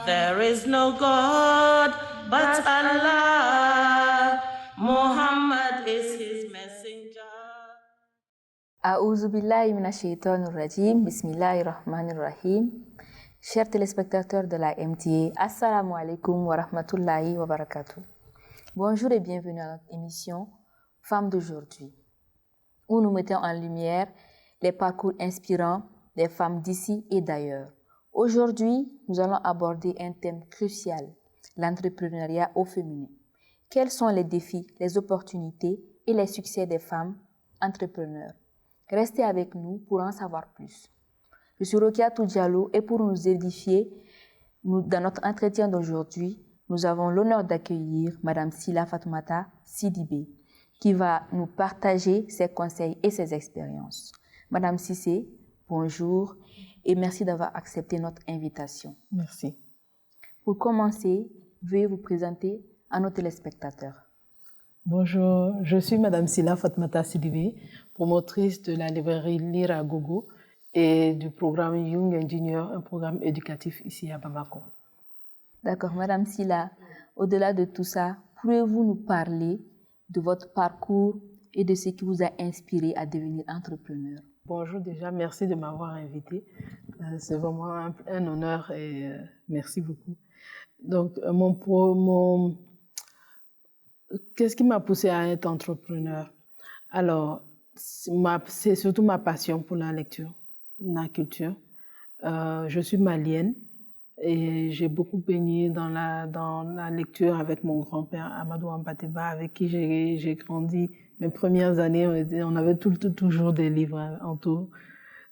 There is no God but Allah. Muhammad is his messenger. A'ouzou billahi minash shaitanir rajim. Bismillahir rahmanir rahim. Chers téléspectateurs de la MTA, assalamu alaikum wa rahmatullahi wa barakatuh. Bonjour et bienvenue à notre émission Femmes d'aujourd'hui, où nous mettons en lumière les parcours inspirants des femmes d'ici et d'ailleurs. Aujourd'hui, nous allons aborder un thème crucial, l'entrepreneuriat au féminin. Quels sont les défis, les opportunités et les succès des femmes entrepreneurs? Restez avec nous pour en savoir plus. Je suis Rokiatou Diallo et pour nous édifier, dans notre entretien d'aujourd'hui, nous avons l'honneur d'accueillir Madame Sylla Fatoumata Sidibé, qui va nous partager ses conseils et ses expériences. Madame Cissé, bonjour et merci d'avoir accepté notre invitation. Merci. Pour commencer, veuillez vous présenter à nos téléspectateurs. Bonjour, je suis Madame Sylla Fatoumata Sidibé, promotrice de la librairie Lire à Gogo et du programme Young Engineer, un programme éducatif ici à Bamako. D'accord, Madame Sylla, au-delà de tout ça, pouvez-vous nous parler de votre parcours et de ce qui vous a inspiré à devenir entrepreneur? Bonjour, déjà, merci de m'avoir invitée. C'est vraiment un honneur et merci beaucoup. Donc, qu'est-ce qui m'a poussée à être entrepreneur? Alors, c'est surtout ma passion pour la lecture, la culture. Je suis malienne et j'ai beaucoup baigné dans la lecture avec mon grand-père Amadou Ampateba, avec qui j'ai grandi. Mes premières années, on avait toujours des livres en tout.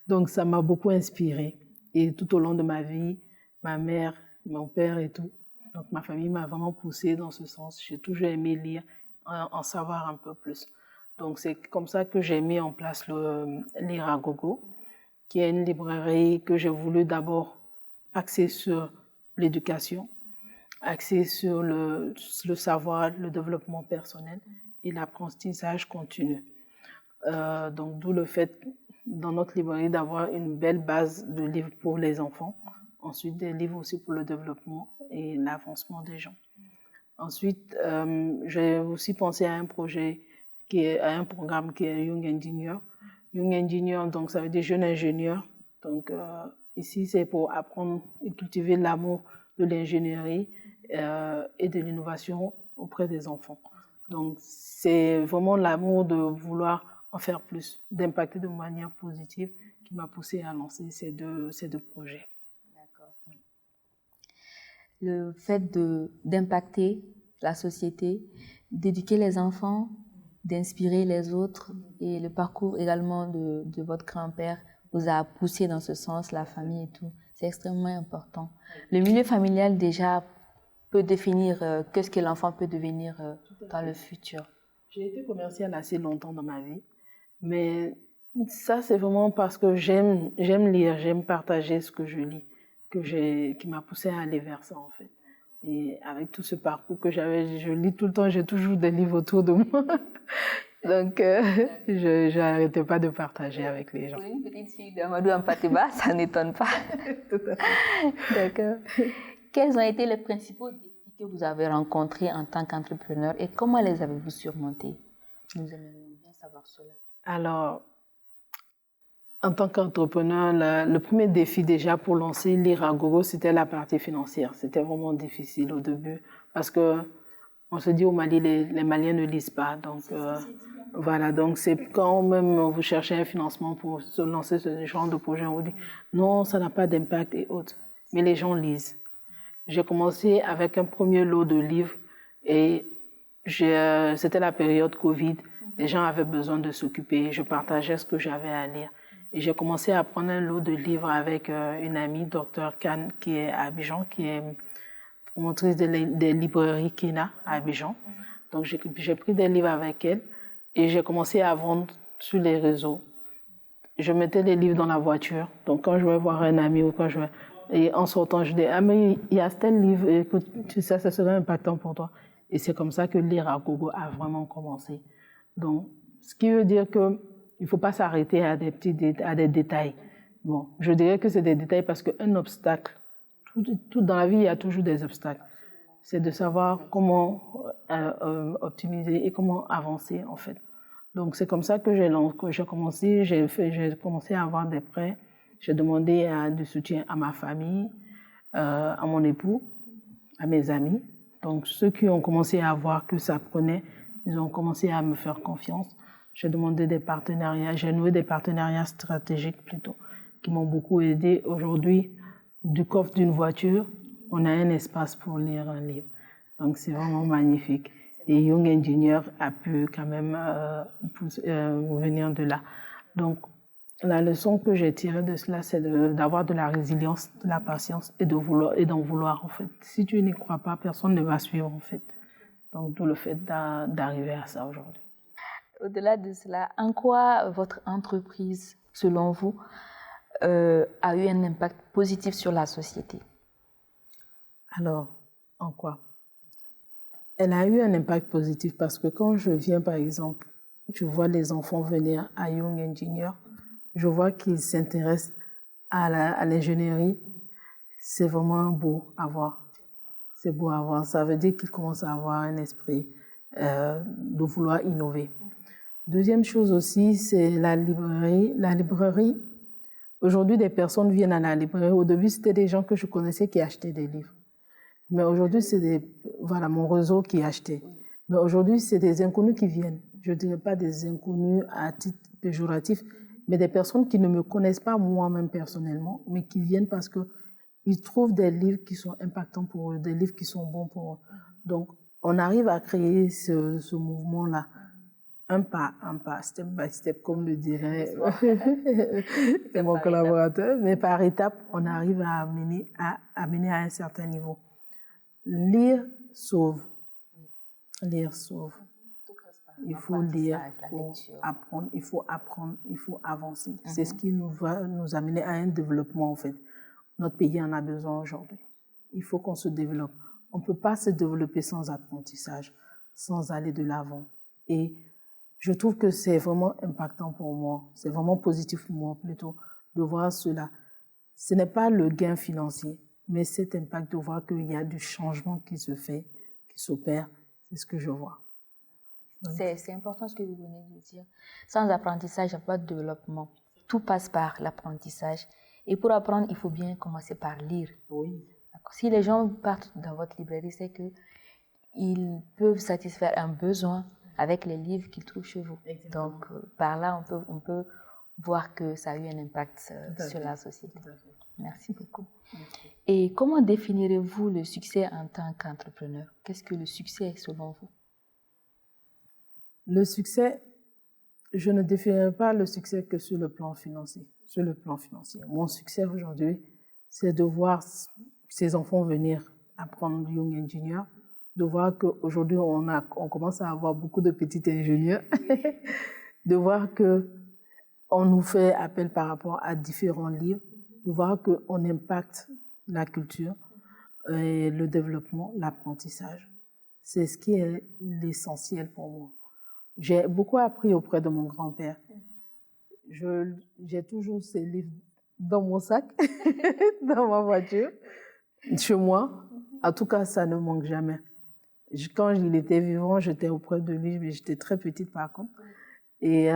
Donc, ça m'a beaucoup inspirée. Et tout au long de ma vie, ma mère, mon père et tout, donc ma famille m'a vraiment poussée dans ce sens. J'ai toujours aimé lire, en savoir un peu plus. Donc, c'est comme ça que j'ai mis en place le Lire à Gogo, qui est une librairie que j'ai voulu d'abord axer sur l'éducation, axer sur le savoir, le développement personnel et l'apprentissage continu. Donc, d'où le fait, dans notre librairie, d'avoir une belle base de livres pour les enfants, ensuite des livres aussi pour le développement et l'avancement des gens. Ensuite, j'ai aussi pensé à un programme qui est Young Engineer. Young Engineer, donc ça veut dire jeune ingénieur. Donc, ici, c'est pour apprendre et cultiver l'amour de l'ingénierie et de l'innovation auprès des enfants. Donc, c'est vraiment l'amour de vouloir en faire plus, d'impacter de manière positive qui m'a poussée à lancer ces deux projets. D'accord. Le fait d'impacter la société, d'éduquer les enfants, d'inspirer les autres et le parcours également de votre grand-père vous a poussé dans ce sens, la famille et tout. C'est extrêmement important. Le milieu familial déjà peut définir qu'est-ce que l'enfant peut devenir dans le futur. J'ai été commerciale assez longtemps dans ma vie, mais ça c'est vraiment parce que j'aime lire, j'aime partager ce que je lis, qui m'a poussée à aller vers ça en fait. Et avec tout ce parcours que j'avais, je lis tout le temps, j'ai toujours des livres autour de moi. Donc, je n'arrêtais pas de partager avec les gens. Pour une petite fille d'Amadou Ampateba, ça n'étonne pas. Tout à fait. D'accord. Quels ont été les principaux défis que vous avez rencontrés en tant qu'entrepreneur et comment les avez-vous surmontés? Nous aimerions bien savoir cela. Alors, en tant qu'entrepreneur, le premier défi déjà pour lancer Lire à Gogo, c'était la partie financière. C'était vraiment difficile au début parce que on se dit au Mali, les Maliens ne lisent pas. Donc, voilà, donc c'est quand même vous cherchez un financement pour se lancer ce genre de projet, on vous dit non, ça n'a pas d'impact et autres. Mais les gens lisent. J'ai commencé avec un premier lot de livres et c'était la période Covid. Les gens avaient besoin de s'occuper. Je partageais ce que j'avais à lire. Et j'ai commencé à prendre un lot de livres avec une amie, Dr Khan, qui est à Abidjan, qui est promotrice des librairies Kina à Abidjan. Donc j'ai pris des livres avec elle et j'ai commencé à vendre sur les réseaux. Je mettais les livres dans la voiture. Donc quand je vais voir un ami ou et en sortant, je dis ah mais il y a tel livre, écoute, tu sais, ça serait impactant pour toi. Et c'est comme ça que Lire à Gogo a vraiment commencé. Donc, ce qui veut dire que il faut pas s'arrêter à des détails. Bon, je dirais que c'est des détails parce qu'un obstacle Tout dans la vie, il y a toujours des obstacles. C'est de savoir comment optimiser et comment avancer, en fait. Donc, c'est comme ça que j'ai commencé à avoir des prêts. J'ai demandé du soutien à ma famille, à mon époux, à mes amis. Donc, ceux qui ont commencé à voir que ça prenait, ils ont commencé à me faire confiance. J'ai demandé des partenariats, j'ai noué des partenariats stratégiques plutôt, qui m'ont beaucoup aidé. Aujourd'hui, du coffre d'une voiture, on a un espace pour lire un livre. Donc, c'est vraiment magnifique. Et Young Engineer a pu quand même venir de là. Donc, la leçon que j'ai tirée de cela, c'est d'avoir de la résilience, de la patience et d'en vouloir, en fait. Si tu n'y crois pas, personne ne va suivre, en fait. Donc, d'où le fait d'arriver à ça aujourd'hui. Au-delà de cela, en quoi votre entreprise, selon vous, a eu un impact positif sur la société? Alors, en quoi? Elle a eu un impact positif parce que quand je viens, par exemple, je vois les enfants venir à Young Engineer, je vois qu'ils s'intéressent à l'ingénierie. C'est vraiment beau à voir. C'est beau à voir. Ça veut dire qu'ils commencent à avoir un esprit de vouloir innover. Deuxième chose aussi, c'est la librairie. La librairie, aujourd'hui, des personnes viennent à la librairie. Au début, c'était des gens que je connaissais qui achetaient des livres. Mais aujourd'hui, c'est mon réseau qui achetait. Mais aujourd'hui, c'est des inconnus qui viennent. Je ne dirais pas des inconnus à titre péjoratif, mais des personnes qui ne me connaissent pas moi-même personnellement, mais qui viennent parce qu'ils trouvent des livres qui sont impactants pour eux, des livres qui sont bons pour eux. Donc, on arrive à créer ce mouvement-là, un pas, step by step, comme le dirait mon collaborateur, mais par étapes, on arrive à amener à un certain niveau. Lire sauve. Lire sauve. Il faut lire pour apprendre, il faut apprendre, il faut avancer. C'est ce qui va nous amener à un développement, en fait. Notre pays en a besoin aujourd'hui. Il faut qu'on se développe. On ne peut pas se développer sans apprentissage, sans aller de l'avant. Et je trouve que c'est vraiment impactant pour moi. C'est vraiment positif pour moi, plutôt, de voir cela. Ce n'est pas le gain financier, mais cet impact de voir qu'il y a du changement qui se fait, qui s'opère, c'est ce que je vois. C'est important ce que vous venez de dire. Sans apprentissage, il n'y a pas de développement. Tout passe par l'apprentissage. Et pour apprendre, il faut bien commencer par lire. Oui. Si les gens partent dans votre librairie, c'est qu'ils peuvent satisfaire un besoin avec les livres qu'ils trouvent chez vous. Exactement. Donc, par là, on peut voir que ça a eu un impact sur la société. Merci beaucoup. Merci. Et comment définirez-vous le succès en tant qu'entrepreneur? Qu'est-ce que le succès est selon vous? Le succès, je ne définirai pas le succès que sur le plan financier. Sur le plan financier. Mon succès aujourd'hui, c'est de voir ces enfants venir apprendre Young Engineer, de voir qu'aujourd'hui, on commence à avoir beaucoup de petits ingénieurs, de voir qu'on nous fait appel par rapport à différents livres, de voir qu'on impacte la culture, et le développement, l'apprentissage. C'est ce qui est l'essentiel pour moi. J'ai beaucoup appris auprès de mon grand-père. J'ai toujours ces livres dans mon sac, dans ma voiture, chez moi. En tout cas, ça ne manque jamais. Quand il était vivant, j'étais auprès de lui, mais j'étais très petite par contre. Et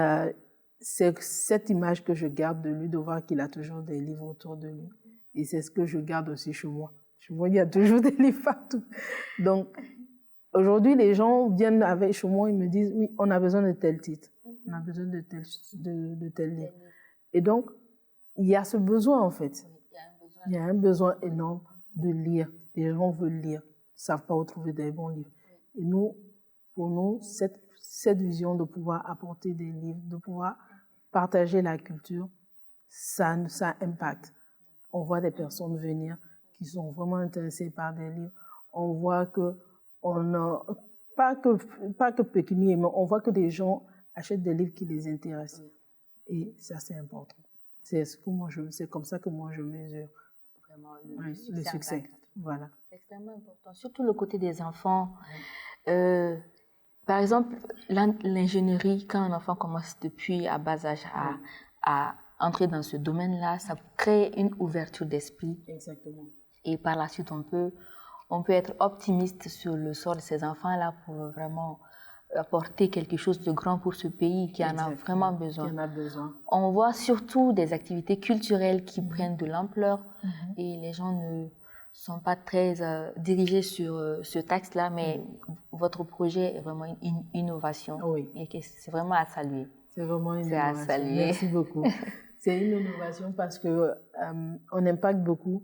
c'est cette image que je garde de lui, de voir qu'il a toujours des livres autour de lui. Et c'est ce que je garde aussi chez moi. Chez moi, il y a toujours des livres partout. Donc, aujourd'hui, les gens viennent chez moi, ils me disent, oui, on a besoin de tel titre, on a besoin de tel livre. Et donc, il y a ce besoin, en fait. Il y a un besoin énorme de lire. Les gens veulent lire, ne savent pas où trouver des bons livres. Et pour nous, cette vision de pouvoir apporter des livres, de pouvoir partager la culture, ça impacte. On voit des personnes venir qui sont vraiment intéressées par des livres. On voit pas que pécunier, mais on voit que des gens achètent des livres qui les intéressent. Et ça, c'est important. C'est comme ça que moi, je mesure vraiment le succès. Voilà. C'est extrêmement important, surtout le côté des enfants. Par exemple, l'ingénierie, quand un enfant commence depuis à bas âge à entrer dans ce domaine-là, ça crée une ouverture d'esprit. Exactement. et par la suite on peut être optimiste sur le sort de ces enfants-là pour vraiment apporter quelque chose de grand pour ce pays qui en a vraiment besoin. Qui en a besoin. On voit surtout des activités culturelles qui prennent de l'ampleur et les gens ne sont pas très dirigés sur ce axe-là, mais votre projet est vraiment une innovation. Oui. Et c'est vraiment à saluer. C'est vraiment une C'est innovation. à saluer. Merci beaucoup. C'est une innovation parce que on impacte beaucoup.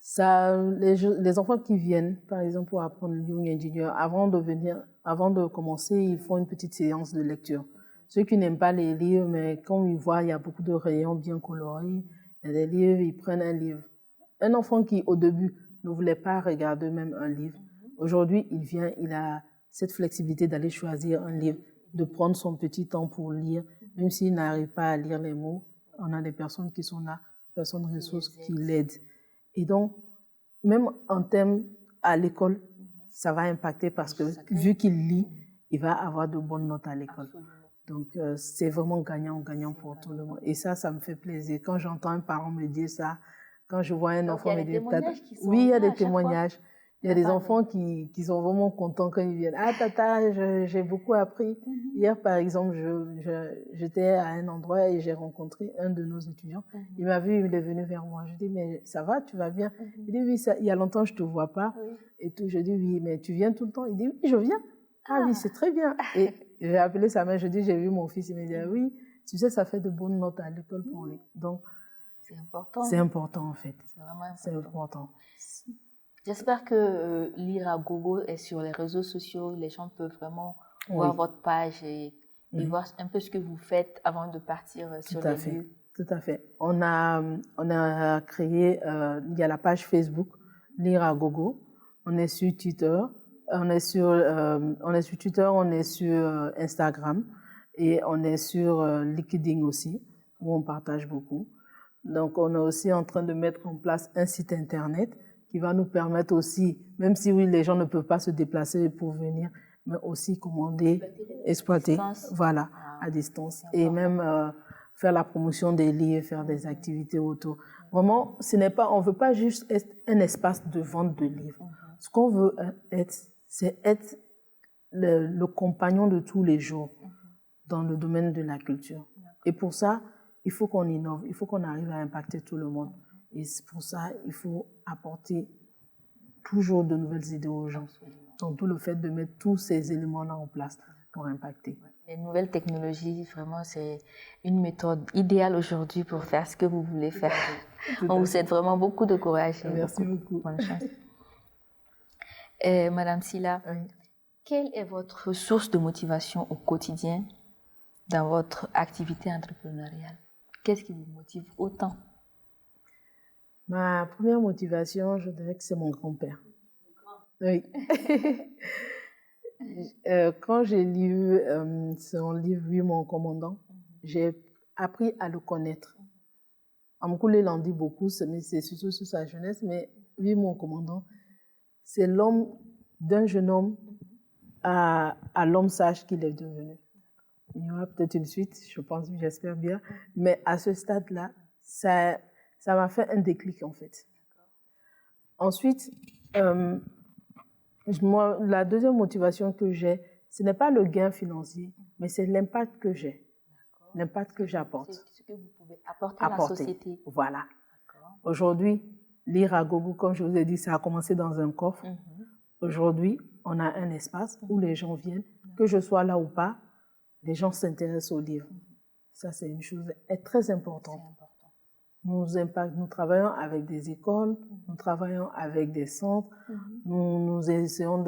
Ça, les enfants qui viennent, par exemple, pour apprendre le young ingénieur, avant de commencer, ils font une petite séance de lecture. Ceux qui n'aiment pas les livres, mais quand ils voient, il y a beaucoup de rayons bien colorés, il y a des livres, ils prennent un livre. Un enfant qui, au début, ne voulait pas regarder même un livre, aujourd'hui, il vient, il a cette flexibilité d'aller choisir un livre, de prendre son petit temps pour lire, même s'il n'arrive pas à lire les mots. On a des personnes qui sont là, des personnes ressources qui l'aident. Et donc, même en termes à l'école, ça va impacter parce que vu qu'il lit, il va avoir de bonnes notes à l'école. Donc, c'est vraiment gagnant pour tout le monde. Et ça me fait plaisir. Quand j'entends un parent me dire ça, quand je vois un enfant me dire... Oui, il y a des témoignages. Il y a des enfants qui sont vraiment contents quand ils viennent. Ah, tata, j'ai beaucoup appris. Hier, par exemple, j'étais à un endroit et j'ai rencontré un de nos étudiants. Il m'a vu, il est venu vers moi. Je dis, mais ça va, tu vas bien? Il dit, oui, il y a longtemps, je ne te vois pas. Et tout. Je dis, oui, mais tu viens tout le temps? Il dit, oui, je viens. Ah oui, c'est très bien. Et j'ai appelé sa mère, je dis, j'ai vu mon fils. Il m'a dit, oui, tu sais, ça fait de bonnes notes à l'école pour lui. Donc, c'est important. C'est important, en fait. C'est vraiment important. C'est important. J'espère que lire à gogo est sur les réseaux sociaux. Les gens peuvent vraiment voir votre page et voir un peu ce que vous faites avant de partir sur les lieux. Tout à fait. On a créé, il y a la page Facebook, Lire à gogo. On est sur Twitter. On est sur Twitter, on est sur Instagram et on est sur LinkedIn aussi, où on partage beaucoup. Donc, on est aussi en train de mettre en place un site internet qui va nous permettre aussi, même si oui, les gens ne peuvent pas se déplacer pour venir, mais aussi commander, exploiter, voilà, à distance. Et même faire la promotion des livres, faire des activités autour. Vraiment, on ne veut pas juste être un espace de vente de livres. Ce qu'on veut être, c'est être le compagnon de tous les jours dans le domaine de la culture. Et pour ça, il faut qu'on innove, il faut qu'on arrive à impacter tout le monde. Et pour ça, il faut apporter toujours de nouvelles idées aux gens. Donc, tout le fait de mettre tous ces éléments-là en place pour impacter. Les nouvelles technologies, vraiment, c'est une méthode idéale aujourd'hui pour faire ce que vous voulez faire. On vous souhaite vraiment beaucoup de courage. Merci beaucoup. Bonne chance. Madame Sila, quelle est votre source de motivation au quotidien dans votre activité entrepreneuriale? Qu'est-ce qui vous motive autant? Ma première motivation, je dirais que c'est mon grand-père. Oui. Quand j'ai lu son livre « Oui, mon commandant », j'ai appris à le connaître. Amkoule l'en dit beaucoup, mais c'est surtout sur sa jeunesse, mais « Oui, mon commandant », c'est l'homme d'un jeune homme à l'homme sage qu'il est devenu. Il y aura peut-être une suite, je pense, j'espère bien, mais à ce stade-là, ça m'a fait un déclic, en fait. Ensuite, la deuxième motivation que j'ai, ce n'est pas le gain financier, mais c'est l'impact que j'ai, l'impact que j'apporte. C'est ce que vous pouvez apporter à la société. Voilà. Aujourd'hui, Lire à gogo, comme je vous ai dit, ça a commencé dans un coffre. Aujourd'hui, on a un espace où les gens viennent, que je sois là ou pas, les gens s'intéressent aux livres. Ça, c'est une chose très importante. Nous travaillons avec des écoles, nous travaillons avec des centres, nous essayons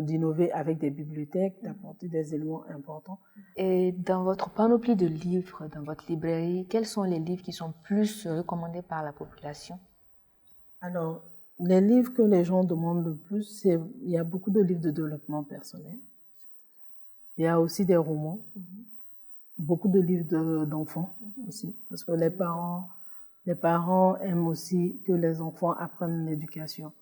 d'innover avec des bibliothèques, d'apporter des éléments importants. Et dans votre panoplie de livres, dans votre librairie, quels sont les livres qui sont plus recommandés par la population? Alors, les livres que les gens demandent le plus, il y a beaucoup de livres de développement personnel. Il y a aussi des romans, beaucoup de livres d'enfants aussi, parce que les parents aiment aussi que les enfants apprennent l'éducation.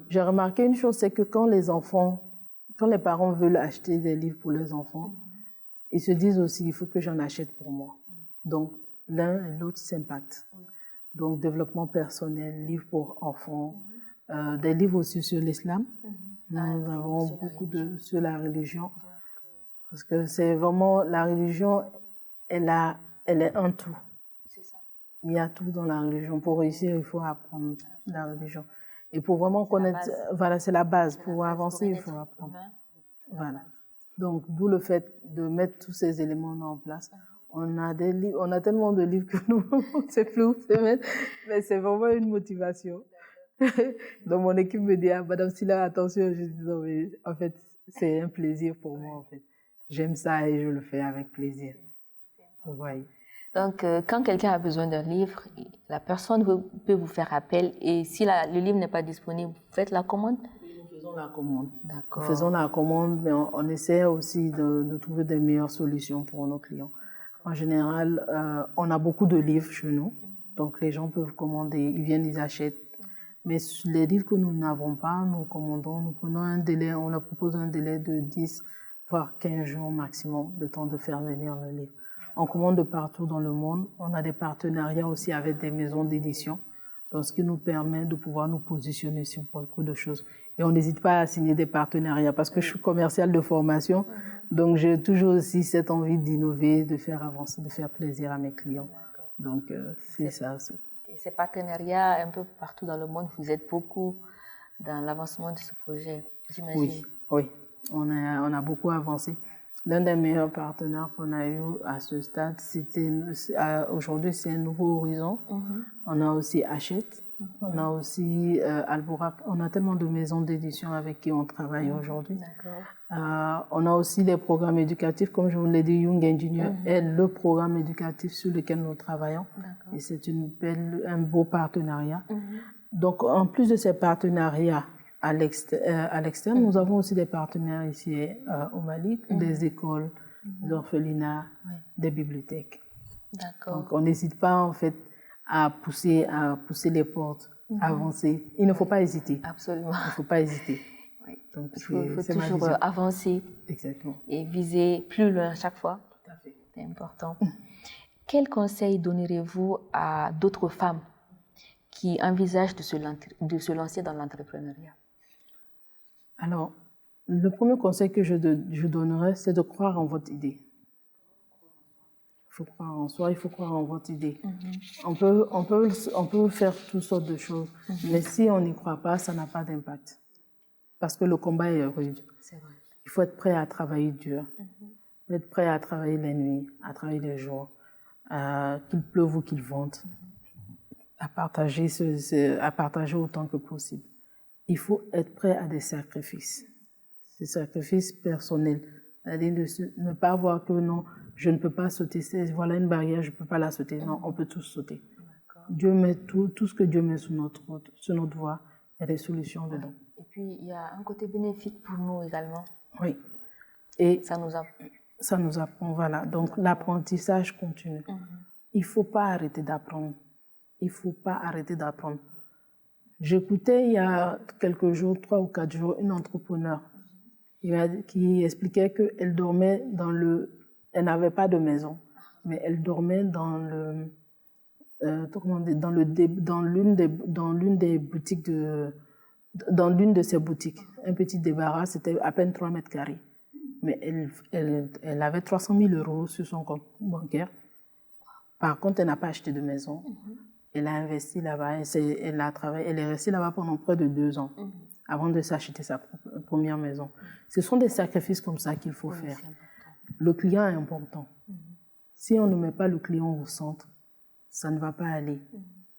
J'ai remarqué une chose, c'est que quand les parents veulent acheter des livres pour les enfants, ils se disent aussi, il faut que j'en achète pour moi. Donc, l'un et l'autre s'impactent. donc développement personnel, livres pour enfants, des livres aussi sur l'islam. Nous avons beaucoup sur la religion, parce que c'est vraiment la religion, elle est un tout. C'est ça. Il y a tout dans la religion. Pour réussir, il faut apprendre la religion. Et pour vraiment connaître, voilà, c'est la base. Pour avancer, il faut apprendre. Voilà. Donc, d'où le fait de mettre tous ces éléments en place. On a des livres, on a tellement de livres que nous, c'est flou, mais c'est vraiment une motivation. Donc, mon équipe me dit, ah, Madame Silla, attention. Je dis, non, mais en fait, c'est un plaisir pour moi, en fait. J'aime ça et je le fais avec plaisir. Vous voyez. Donc, quand quelqu'un a besoin d'un livre, la personne peut vous faire appel et si le livre n'est pas disponible, vous faites la commande? Nous faisons la commande. D'accord. Nous faisons la commande, mais on essaie aussi de trouver des meilleures solutions pour nos clients. En général, on a beaucoup de livres chez nous, donc les gens peuvent commander, ils viennent, ils achètent. Mais les livres que nous n'avons pas, nous commandons, nous prenons un délai, on leur propose un délai de 10 voire 15 jours maximum, le temps de faire venir le livre. On commande de partout dans le monde. On a des partenariats aussi avec des maisons d'édition, donc ce qui nous permet de pouvoir nous positionner sur beaucoup de choses. Et on n'hésite pas à signer des partenariats parce que je suis commerciale de formation, donc j'ai toujours aussi cette envie d'innover, de faire avancer, de faire plaisir à mes clients. Donc c'est ça aussi. Ces partenariats un peu partout dans le monde, vous êtes beaucoup dans l'avancement de ce projet, j'imagine. Oui, on a beaucoup avancé. L'un des meilleurs partenaires qu'on a eu à ce stade, aujourd'hui, c'est Nouveau Horizon. On a aussi Hachette, on a aussi Alborac. On a tellement de maisons d'édition avec qui on travaille aujourd'hui. On a aussi des programmes éducatifs, comme je vous l'ai dit, Young Engineer est le programme éducatif sur lequel nous travaillons. Et c'est un beau partenariat. Donc, en plus de ces partenariats, à l'externe, nous avons aussi des partenaires ici au Mali, des écoles, des orphelinats, des bibliothèques. Donc, on n'hésite pas en fait à pousser les portes, à avancer. Il ne faut pas hésiter. Absolument. Il ne faut pas hésiter. Donc, il faut toujours avancer. Exactement. Et viser plus loin à chaque fois. Tout à fait. C'est important. Quel conseil donnerez-vous à d'autres femmes qui envisagent de se lancer dans l'entrepreneuriat? Alors, le premier conseil que je donnerais, c'est de croire en votre idée. Il faut croire en soi, il faut croire en votre idée. On peut faire toutes sortes de choses, mais si on n'y croit pas, ça n'a pas d'impact. Parce que le combat est rude. C'est vrai. Il faut être prêt à travailler dur. Il faut être prêt à travailler les nuits, à travailler les jours, qu'il pleuve ou qu'il vente, à partager autant que possible. Il faut être prêt à des sacrifices. Des sacrifices personnels. C'est-à-dire ne pas voir que non, je ne peux pas sauter. Voilà une barrière, je ne peux pas la sauter. Non, on peut tous sauter. Dieu met tout ce que Dieu met sur notre voie, il y a des solutions dedans. Et puis, il y a un côté bénéfique pour nous également. Oui. Et ça nous apprend, voilà. Donc, l'apprentissage continue. Il ne faut pas arrêter d'apprendre. Il ne faut pas arrêter d'apprendre. J'écoutais il y a quelques jours, 3 ou 4 jours, une entrepreneur qui expliquait qu'elle dormait elle n'avait pas de maison, mais elle dormait dans l'une des boutiques dans l'une de ses boutiques. Un petit débarras, c'était à peine 3 mètres carrés. Mais elle avait 300 000 € sur son compte bancaire. Par contre, elle n'a pas acheté de maison. Elle a investi là-bas, elle a travaillé, elle est restée là-bas pendant près de 2 ans avant de s'acheter sa première maison. Ce sont des sacrifices comme ça qu'il faut faire. Le client est important. Si on ne met pas le client au centre, ça ne va pas aller.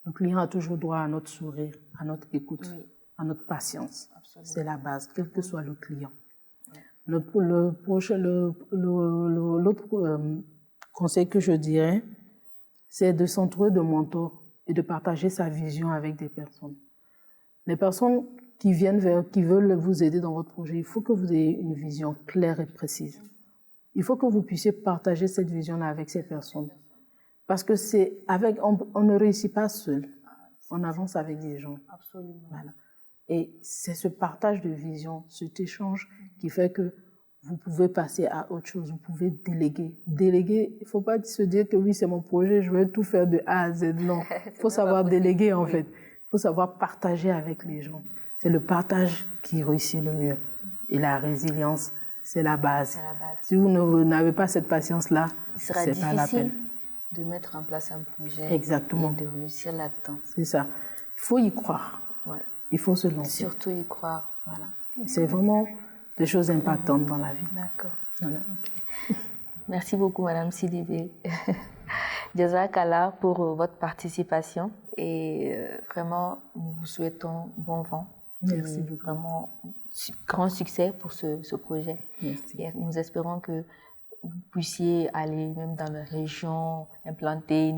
Le client a toujours droit à notre sourire, à notre écoute, à notre patience. C'est la base, quel que soit le client. L'autre conseil que je dirais, c'est de s'entourer de mentors et de partager sa vision avec des personnes. Les personnes qui veulent vous aider dans votre projet, il faut que vous ayez une vision claire et précise. Il faut que vous puissiez partager cette vision-là avec ces personnes. Parce que on ne réussit pas seul. On avance avec des gens. Absolument. Voilà. Et c'est ce partage de vision, cet échange qui fait que vous pouvez passer à autre chose, vous pouvez déléguer. Déléguer, il ne faut pas se dire que oui, c'est mon projet, je vais tout faire de A à Z. Non, il faut savoir déléguer en fait. Il faut savoir partager avec les gens. C'est le partage qui réussit le mieux. Et la résilience, c'est la base. Si vous n'avez pas cette patience-là, c'est pas la peine. De mettre en place un projet. Exactement. Et de réussir là-dedans. C'est ça. Il faut y croire. Ouais. Il faut se lancer. Surtout y croire. Voilà. C'est vraiment des choses impactantes dans la vie. D'accord. Voilà. Okay. Merci beaucoup, Madame Sidibé. Jazakallah pour votre participation et vraiment, nous vous souhaitons bon vent. Merci beaucoup. Vraiment, grand succès pour ce projet. Merci. Et nous espérons que vous puissiez aller même dans les régions, implanter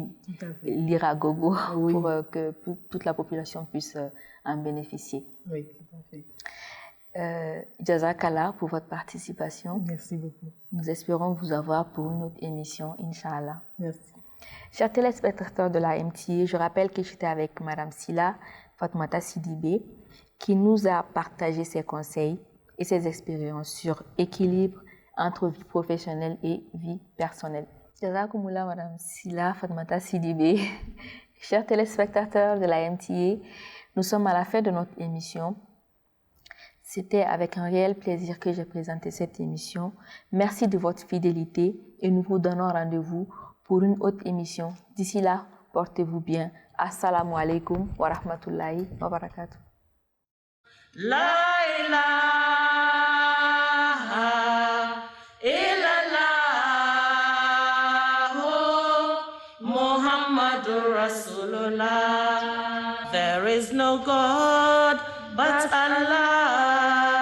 l'Iragogo pour que toute la population puisse en bénéficier. Oui, tout à fait. Jazakallah pour votre participation. Merci beaucoup. Nous espérons vous avoir pour une autre émission, Inch'Allah. Merci. Chers téléspectateurs de la MTA, je rappelle que j'étais avec Madame Sila Fatoumata Sidibé qui nous a partagé ses conseils et ses expériences sur équilibre entre vie professionnelle et vie personnelle. Jazakumullah, Madame Sila Fatoumata Sidibé. Chers téléspectateurs de la MTA, nous sommes à la fin de notre émission. C'était avec un réel plaisir que j'ai présenté cette émission. Merci de votre fidélité et nous vous donnons rendez-vous pour une autre émission. D'ici là, portez-vous bien. Assalamu alaikum wa rahmatullahi wa barakatuh. La ilaha illallah Muhammadur Rasulullah. There is no God but Allah.